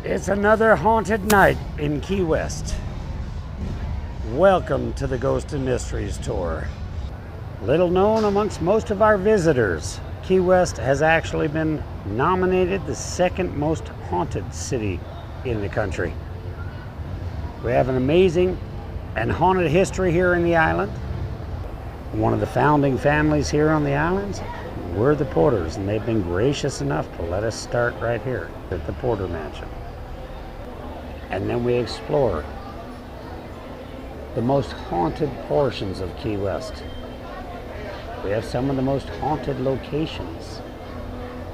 It's another haunted night in Key West. Welcome to the Ghost and Mysteries Tour. Little known amongst most of our visitors, Key West has actually been nominated the second most haunted city in the country. We have an amazing and haunted history here in the island. One of the founding families here on the islands were the Porters, and they've been gracious enough to let us start right here at the Porter Mansion. And then we explore the most haunted portions of Key West. We have some of the most haunted locations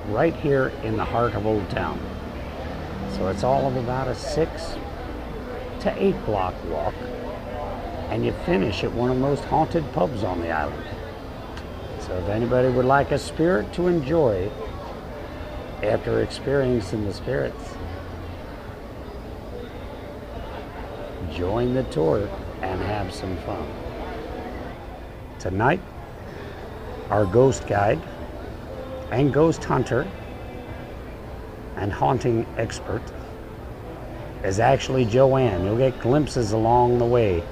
right here in the heart of Old Town. So it's all of about a 6 to 8 block walk, and you finish at one of the most haunted pubs on the island. So if anybody would like a spirit to enjoy after experiencing the spirits, join the tour and have some fun. Tonight, our ghost guide and ghost hunter and haunting expert is actually Joanne. You'll get glimpses along the way,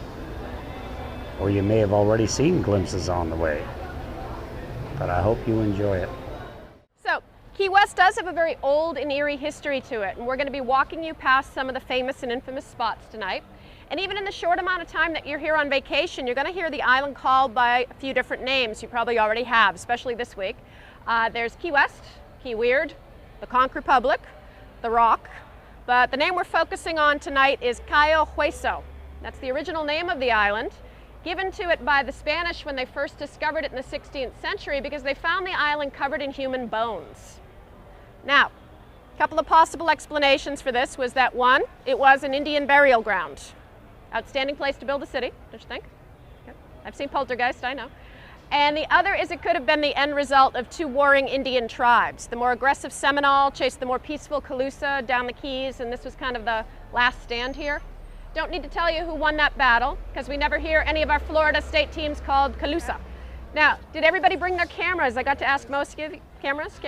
or you may have already seen glimpses on the way, but I hope you enjoy it. So, Key West does have a very old and eerie history to it, and we're going to be walking you past some of the famous and infamous spots tonight. And even in the short amount of time that you're here on vacation, you're going to hear the island called by a few different names you probably already have, especially this week. There's Key West, Key Weird, the Conch Republic, the Rock, but the name we're focusing on tonight is Cayo Hueso. That's the original name of the island, given to it by the Spanish when they first discovered it in the 16th century because they found the island covered in human bones. Now, a couple of possible explanations for this was that one, it was an Indian burial ground. Outstanding place to build a city, don't you think? Yep. I've seen Poltergeist, I know. And the other is it could have been the end result of two warring Indian tribes. The more aggressive Seminole chased the more peaceful Calusa down the Keys, and this was kind of the last stand here. Don't need to tell you who won that battle, because we never hear any of our Florida state teams called Calusa. Now, did everybody bring their cameras? I got to ask most of you, cameras?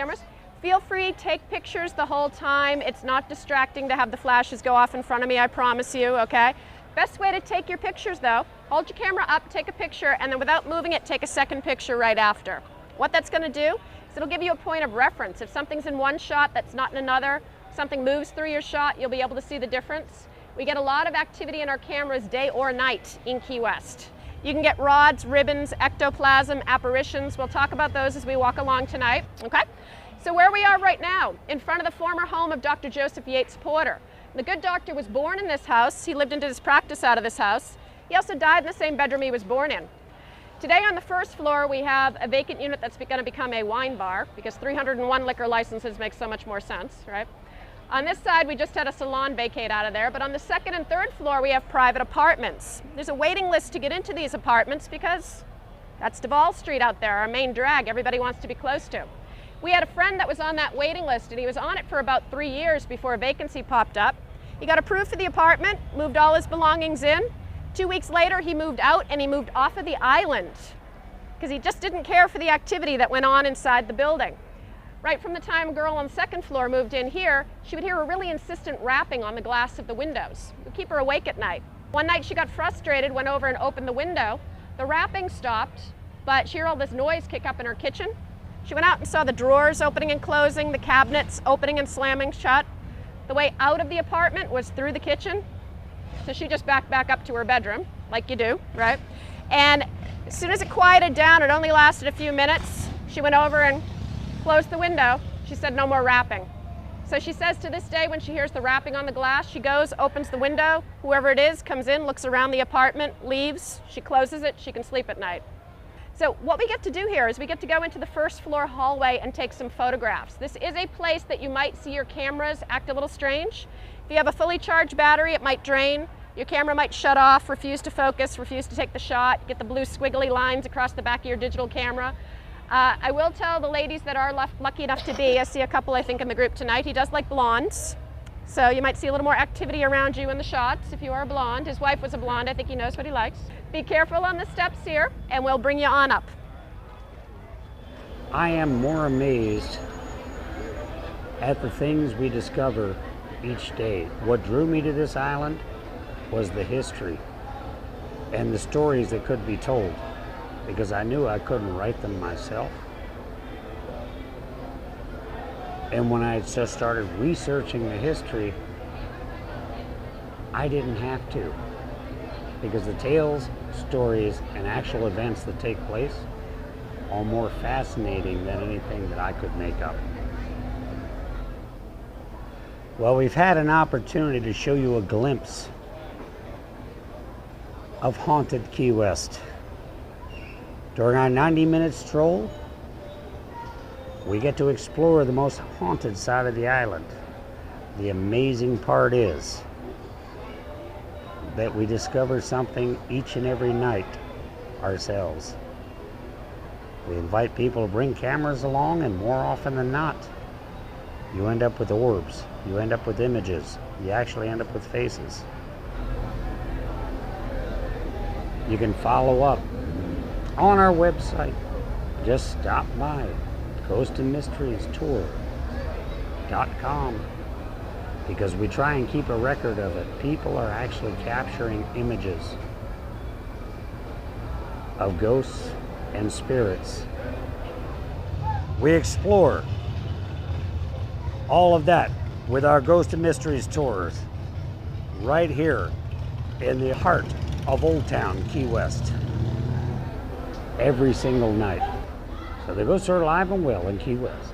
Feel free, take pictures the whole time. It's not distracting to have the flashes go off in front of me, I promise you, okay? Best way to take your pictures though, hold your camera up, take a picture, and then without moving it, take a second picture right after. What that's gonna do is it'll give you a point of reference. If something's in one shot that's not in another, something moves through your shot, you'll be able to see the difference. We get a lot of activity in our cameras day or night in Key West. You can get rods, ribbons, ectoplasm, apparitions. We'll talk about those as we walk along tonight, okay? So where we are right now, in front of the former home of Dr. Joseph Yates Porter. The good doctor was born in this house. He lived into his practice out of this house. He also died in the same bedroom he was born in. Today on the first floor, we have a vacant unit that's going to become a wine bar because 301 liquor licenses makes so much more sense, right? On this side, we just had a salon vacate out of there, but on the second and third floor, we have private apartments. There's a waiting list to get into these apartments because that's Duval Street out there, our main drag everybody wants to be close to. We had a friend that was on that waiting list, and he was on it for about 3 years before a vacancy popped up. He got approved for the apartment, moved all his belongings in. 2 weeks later, he moved out and he moved off of the island because he just didn't care for the activity that went on inside the building. Right from the time a girl on the second floor moved in here, she would hear a really insistent rapping on the glass of the windows. It would keep her awake at night. One night she got frustrated, went over and opened the window. The rapping stopped, but she heard all this noise kick up in her kitchen. She went out and saw the drawers opening and closing, the cabinets opening and slamming shut. The way out of the apartment was through the kitchen. So she just backed back up to her bedroom, like you do, right? And as soon as it quieted down, it only lasted a few minutes, she went over and closed the window. She said no more rapping. So she says to this day when she hears the rapping on the glass, she goes, opens the window, whoever it is comes in, looks around the apartment, leaves, she closes it, she can sleep at night. So what we get to do here is we get to go into the first floor hallway and take some photographs. This is a place that you might see your cameras act a little strange. If you have a fully charged battery, it might drain. Your camera might shut off, refuse to focus, refuse to take the shot, get the blue squiggly lines across the back of your digital camera. I will tell the ladies that are lucky enough to be, I see a couple I think in the group tonight, he does like blondes. So you might see a little more activity around you in the shots if you are a blonde. His wife was a blonde. I think he knows what he likes. Be careful on the steps here, and we'll bring you on up. I am more amazed at the things we discover each day. What drew me to this island was the history and the stories that could be told, because I knew I couldn't write them myself. And when I just started researching the history, I didn't have to, because the tales, stories, and actual events that take place are more fascinating than anything that I could make up. Well, we've had an opportunity to show you a glimpse of haunted Key West. During our 90-minute stroll, we get to explore the most haunted side of the island. The amazing part is that we discover something each and every night ourselves. We invite people to bring cameras along, and more often than not, you end up with orbs, you end up with images, you actually end up with faces. You can follow up on our website. Just stop by ghostandmysteriestour.com, because we try and keep a record of it. People are actually capturing images of ghosts and spirits. We explore all of that with our Ghost and Mysteries tours right here in the heart of Old Town, Key West, every single night. So the ghosts are alive and well in Key West.